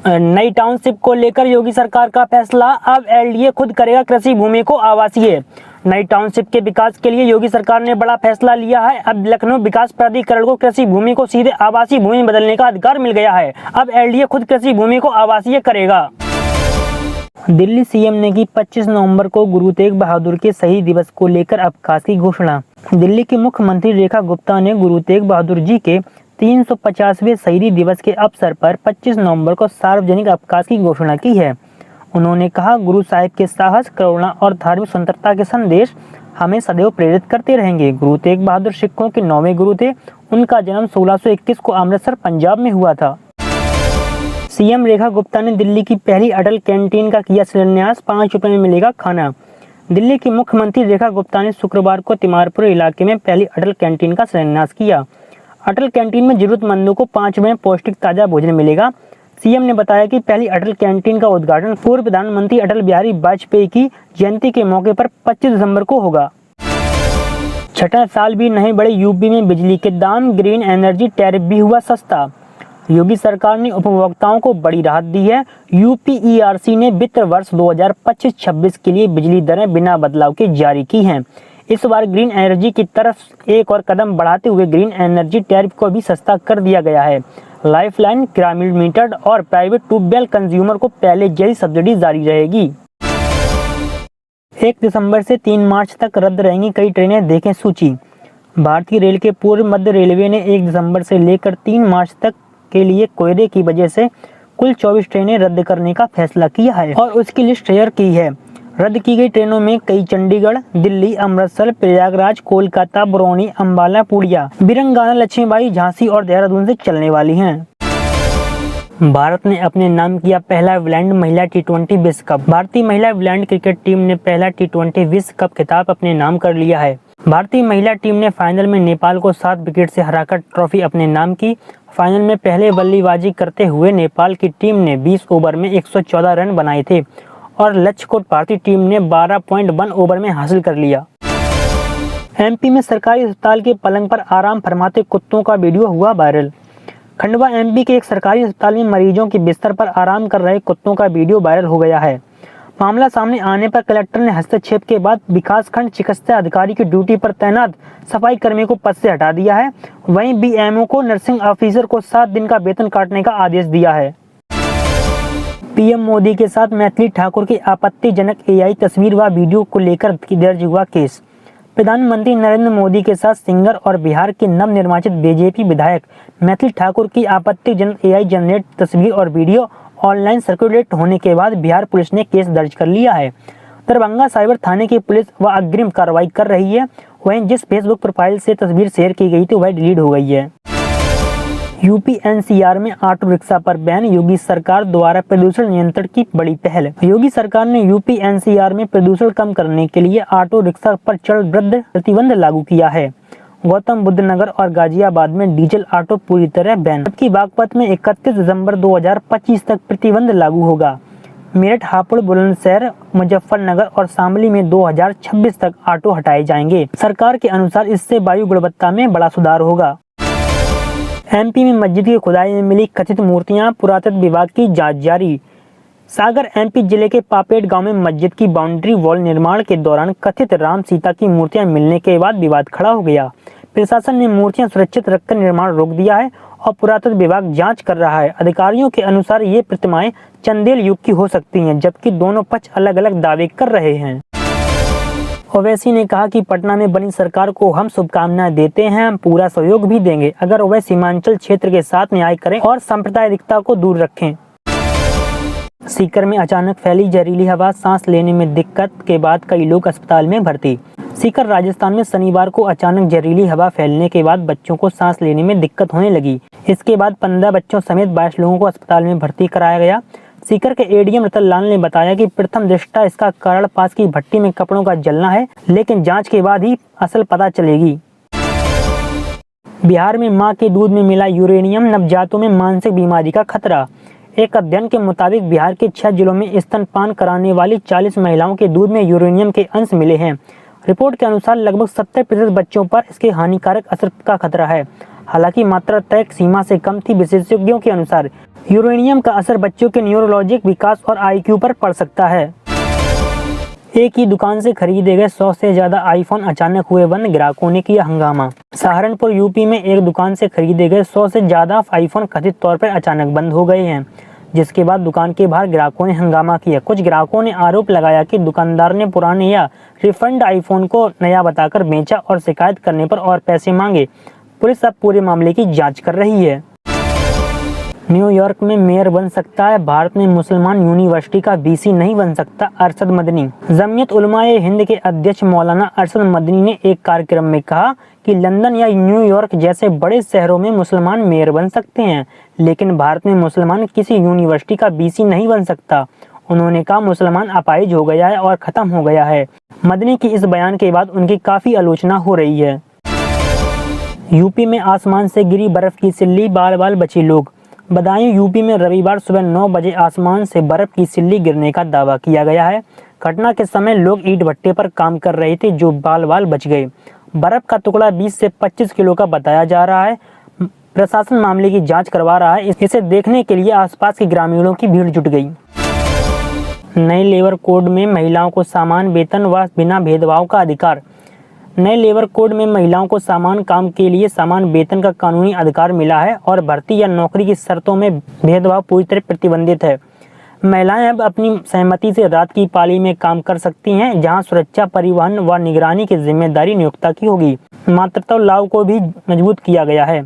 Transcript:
नई टाउनशिप को लेकर योगी सरकार का फैसला, अब एलडीए खुद करेगा कृषि भूमि को आवासीय। नई टाउनशिप के विकास के लिए योगी सरकार ने बड़ा फैसला लिया है। अब लखनऊ विकास प्राधिकरण को कृषि भूमि को सीधे आवासीय भूमि में बदलने का अधिकार मिल गया है। अब एलडीए खुद कृषि भूमि को आवासीय करेगा। दिल्ली सीएम ने की 25 नवंबर को गुरु तेग बहादुर के शहीद दिवस को लेकर अवकाश की घोषणा। दिल्ली की मुख्यमंत्री रेखा गुप्ता ने गुरु तेग बहादुर जी के 350वें शहीदी दिवस के अवसर पर 25 नवंबर को सार्वजनिक अवकाश की घोषणा की है। उन्होंने कहा, गुरु साहिब के साहस, करुणा और धार्मिक स्वतंत्रता के संदेश हमें सदैव प्रेरित करते रहेंगे। गुरु तेग बहादुर सिखों के 9वें गुरु थे। उनका जन्म 1621 को अमृतसर पंजाब में हुआ था। सीएम रेखा गुप्ता ने दिल्ली की पहली अटल कैंटीन का किया शिलान्यास, 5 रुपए में मिलेगा खाना। दिल्ली की मुख्यमंत्री रेखा गुप्ता ने शुक्रवार को तिमारपुर इलाके में पहली अटल कैंटीन का शिलान्यास किया। अटल कैंटीन में जरूरतमंदों को 5 रुपए में पौष्टिक ताजा भोजन मिलेगा। सीएम ने बताया कि पहली अटल कैंटीन का उद्घाटन पूर्व प्रधानमंत्री अटल बिहारी वाजपेयी की जयंती के मौके पर 25 दिसंबर को होगा। छठा साल भी नहीं बढ़े यूपी में बिजली के दाम, ग्रीन एनर्जी टैरिफ भी हुआ सस्ता। योगी सरकार ने उपभोक्ताओं को बड़ी राहत दी है। यूपीईआरसी ने वित्त वर्ष 2025-26 के लिए बिजली दरें बिना बदलाव के जारी की हैं। इस बार ग्रीन एनर्जी की तरफ एक और कदम बढ़ाते हुए ग्रीन एनर्जी टैरिफ को भी सस्ता कर दिया गया है। लाइफलाइन, ग्रामीण मीटर्ड और प्राइवेट ट्यूबवेल कंज्यूमर को पहले जैसी सब्सिडी जारी रहेगी। 1 दिसंबर से 3 मार्च तक रद्द रहेंगी कई ट्रेनें, देखें सूची। भारतीय रेल के पूर्व मध्य रेलवे ने 1 दिसंबर से लेकर 3 मार्च तक के लिए कोहरे की वजह से कुल 24 ट्रेनें रद्द करने का फैसला किया है और उसकी लिस्ट शेयर की है। रद्द की गई ट्रेनों में कई चंडीगढ़, दिल्ली, अमृतसर, प्रयागराज, कोलकाता, बरौनी, अंबाला, पूर्णिया, बिरंगाना, लक्ष्मीबाई, झांसी और देहरादून से चलने वाली हैं। भारत ने अपने नाम किया पहला ब्लाइंड महिला टी20 विश्व कप। भारतीय महिला ब्लाइंड क्रिकेट टीम ने पहला टी20 विश्व कप खिताब अपने नाम कर लिया है। भारतीय महिला टीम ने फाइनल में नेपाल को 7 विकेट से हराकर ट्रॉफी अपने नाम की। फाइनल में पहले बल्लेबाजी करते हुए नेपाल की टीम ने 20 ओवर में 114 रन बनाए थे और लक्ष्य को भारतीय टीम ने 12.1 ओवर में हासिल कर लिया। एमपी में सरकारी अस्पताल के पलंग पर आराम फरमाते कुत्तों का वीडियो हुआ वायरल। खंडवा एमपी के एक सरकारी अस्पताल में मरीजों के बिस्तर पर आराम कर रहे कुत्तों का वीडियो वायरल हो गया है। मामला सामने आने पर कलेक्टर ने हस्तक्षेप के बाद विकासखंड चिकित्सा अधिकारी की ड्यूटी पर तैनात सफाई कर्मी को पद से हटा दिया है। वहीं बीएमओ को नर्सिंग ऑफिसर को 7 दिन का वेतन काटने का आदेश दिया है। पीएम मोदी के साथ मैथिली ठाकुर की आपत्तिजनक एआई तस्वीर व वीडियो को लेकर दर्ज हुआ केस। प्रधानमंत्री नरेंद्र मोदी के साथ सिंगर और बिहार के नवनिर्वाचित बीजेपी विधायक मैथिली ठाकुर की आपत्तिजनक एआई जनरेट तस्वीर और वीडियो ऑनलाइन सर्कुलेट होने के बाद बिहार पुलिस ने केस दर्ज कर लिया है। दरभंगा साइबर थाने की पुलिस वह अग्रिम कार्रवाई कर रही है। वहीं जिस फेसबुक प्रोफाइल से तस्वीर शेयर की गई थी वह डिलीट हो गई है। यूपी एनसीआर में ऑटो रिक्शा पर बैन, योगी सरकार द्वारा प्रदूषण नियंत्रण की बड़ी पहल। योगी सरकार ने यूपी एनसीआर में प्रदूषण कम करने के लिए ऑटो रिक्शा पर चरणबद्ध प्रतिबंध लागू किया है। गौतम बुद्ध नगर और गाजियाबाद में डीजल ऑटो पूरी तरह बैन, जबकि बागपत में 31 दिसंबर 2025 तक प्रतिबंध लागू होगा। मेरठ, हापुड़, बुलंदशहर, मुजफ्फरनगर और शामली में 2026 तक ऑटो हटाए जाएंगे। सरकार के अनुसार इससे वायु गुणवत्ता में बड़ा सुधार होगा। एमपी में मस्जिद की खुदाई में मिली कथित मूर्तियां, पुरातत्व विभाग की जांच जारी। सागर एमपी जिले के पापेट गांव में मस्जिद की बाउंड्री वॉल निर्माण के दौरान कथित राम सीता की मूर्तियां मिलने के बाद विवाद खड़ा हो गया। प्रशासन ने मूर्तियां सुरक्षित रखकर निर्माण रोक दिया है और पुरातत्व विभाग जांच कर रहा है। अधिकारियों के अनुसार ये प्रतिमाएं चंदेल युग की हो सकती हैं, जबकि दोनों पक्ष अलग अलग दावे कर रहे हैं। ओवैसी ने कहा कि पटना में बनी सरकार को हम शुभकामनाएं देते हैं, हम पूरा सहयोग भी देंगे अगर वह सीमांचल क्षेत्र के साथ न्याय करें और सांप्रदायिकता को दूर रखें। सीकर में अचानक फैली जहरीली हवा, सांस लेने में दिक्कत के बाद कई लोग अस्पताल में भर्ती। सीकर राजस्थान में शनिवार को अचानक जहरीली हवा फैलने के बाद बच्चों को सांस लेने में दिक्कत होने लगी। इसके बाद 15 बच्चों समेत 22 लोगों को अस्पताल में भर्ती कराया गया। सीकर के एडीएम रतन लाल ने बताया कि प्रथम दृष्टया इसका कारण पास की भट्टी में कपड़ों का जलना है, लेकिन जांच के बाद ही असल पता चलेगी। बिहार में मां के दूध में मिला यूरेनियम, नवजातों में मानसिक बीमारी का खतरा। एक अध्ययन के मुताबिक बिहार के 6 जिलों में स्तनपान कराने वाली 40 महिलाओं के दूध में यूरेनियम के अंश मिले हैं। रिपोर्ट के अनुसार लगभग 70% बच्चों पर इसके हानिकारक असर का खतरा है। हालांकि मात्रा तय सीमा से कम थी। विशेषज्ञों के अनुसार यूरेनियम का असर बच्चों के न्यूरोलॉजिक विकास और IQ पर पड़ सकता है। एक ही दुकान से खरीदे गए 100 से ज्यादा आईफोन अचानक हुए बंद, ग्राहकों ने किया हंगामा। सहारनपुर यूपी में एक दुकान से खरीदे गए 100 से ज्यादा आईफोन कथित तौर पर अचानक बंद हो गए हैं, जिसके बाद दुकान के बाहर ग्राहकों ने हंगामा किया। कुछ ग्राहकों ने आरोप लगाया कि दुकानदार ने पुराने या रिफंड आईफोन को नया बताकर बेचा और शिकायत करने पर और पैसे मांगे। पुलिस अब पूरे मामले की जांच कर रही है। न्यूयॉर्क में मेयर बन सकता है भारत में मुसलमान यूनिवर्सिटी का VC नहीं बन सकता, अरशद मदनी। जमीयत उलमाए हिंद के अध्यक्ष मौलाना अरशद मदनी ने एक कार्यक्रम में कहा कि लंदन या न्यूयॉर्क जैसे बड़े शहरों में मुसलमान मेयर बन सकते हैं, लेकिन भारत में मुसलमान किसी यूनिवर्सिटी का VC नहीं बन सकता। उन्होंने कहा मुसलमान अपाहिज हो गया है और खत्म हो गया है। मदनी की इस बयान के बाद उनकी काफी आलोचना हो रही है। यूपी में आसमान से गिरी बर्फ की सिल्ली, बाल बाल बचे लोग। बदायूं यूपी में रविवार सुबह 9 बजे आसमान से बर्फ की सिल्ली गिरने का दावा किया गया है। घटना के समय लोग ईंट भट्टे पर काम कर रहे थे, जो बाल बाल बच गए। बर्फ का टुकड़ा 20 से 25 किलो का बताया जा रहा है। प्रशासन मामले की जांच करवा रहा है। इसे देखने के लिए आसपास के ग्रामीणों की भीड़ जुट गई। नए लेबर कोड में महिलाओं को समान वेतन व बिना भेदभाव का अधिकार। नए लेबर कोड में महिलाओं को समान काम के लिए समान वेतन का कानूनी अधिकार मिला है और भर्ती या नौकरी की शर्तों में भेदभाव पूरी तरह प्रतिबंधित है। महिलाएं अब अपनी सहमति से रात की पाली में काम कर सकती हैं, जहां सुरक्षा, परिवहन व निगरानी की जिम्मेदारी नियोक्ता की होगी। मातृत्व लाभ को भी मजबूत किया गया है।